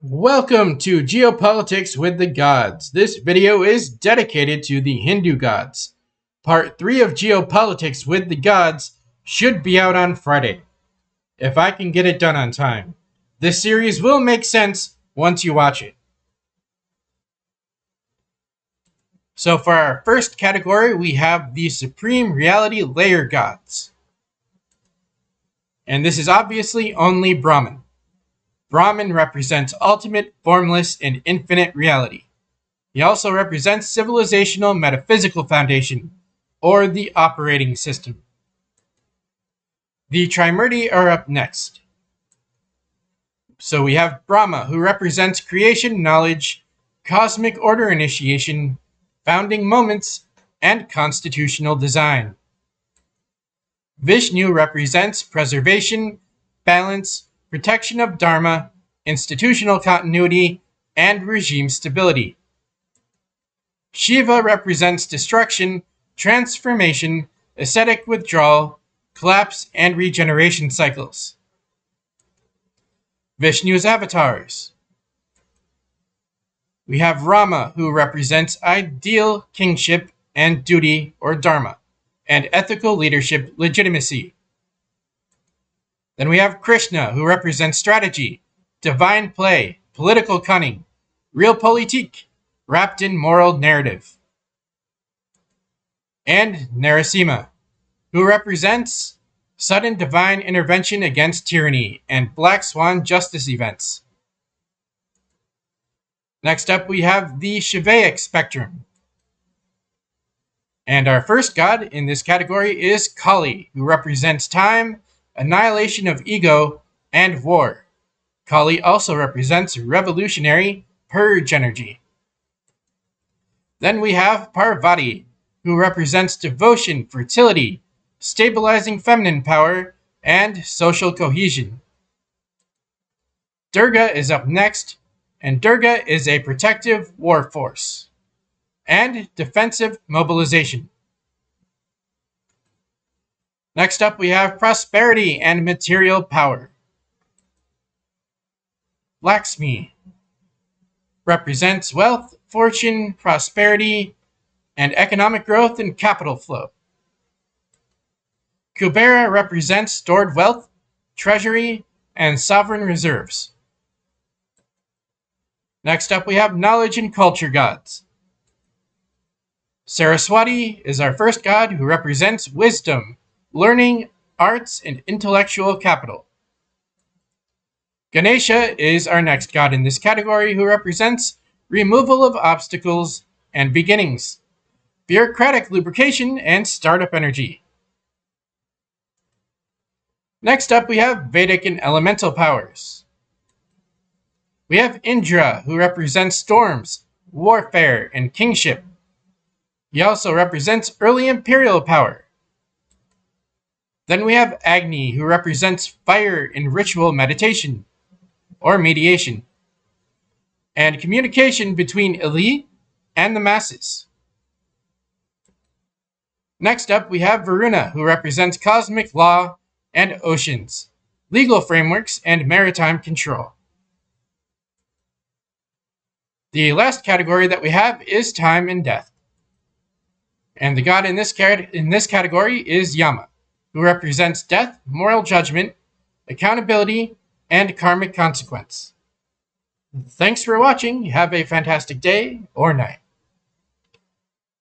Welcome to Geopolitics with the Gods. This video is dedicated to the Hindu gods. Part 3 of Geopolitics with the Gods should be out on Friday, if I can get it done on time. This series will make sense once you watch it. So for our first category, we have the Supreme Reality Layer Gods. And this is obviously only Brahman. Brahman represents ultimate, formless, and infinite reality. He also represents civilizational metaphysical foundation, or the operating system. The Trimurti are up next. So we have Brahma, who represents creation knowledge, cosmic order initiation, founding moments, and constitutional design. Vishnu represents preservation, balance, protection of Dharma, institutional continuity, and regime stability. Shiva represents destruction, transformation, ascetic withdrawal, collapse, and regeneration cycles. Vishnu's avatars. We have Rama, who represents ideal kingship and duty or dharma, and ethical leadership legitimacy. Then we have Krishna, who represents strategy, divine play, political cunning, realpolitik, wrapped in moral narrative. And Narasimha, who represents sudden divine intervention against tyranny and black swan justice events. Next up, we have the Shivaic spectrum. And our first god in this category is Kali, who represents time, annihilation of ego, and war. Kali also represents revolutionary purge energy. Then we have Parvati, who represents devotion, fertility, stabilizing feminine power, and social cohesion. Durga is up next, and Durga is a protective war force and defensive mobilization. Next up, we have prosperity and material power. Lakshmi represents wealth, fortune, prosperity, and economic growth and capital flow. Kubera represents stored wealth, treasury, and sovereign reserves. Next up, we have knowledge and culture gods. Saraswati is our first god, who represents wisdom, learning, arts, and intellectual capital. Ganesha is our next god in this category, who represents removal of obstacles and beginnings, bureaucratic lubrication, and startup energy. Next up, we have Vedic and elemental powers. We have Indra, who represents storms, warfare, and kingship. He also represents early imperial power. Then we have Agni, who represents fire in ritual meditation, or mediation, and communication between elite and the masses. Next up, we have Varuna, who represents cosmic law and oceans, legal frameworks, and maritime control. The last category that we have is time and death. And the god in this category is Yama, who represents death, moral judgment, accountability, and karmic consequence. Thanks for watching. Have a fantastic day or night.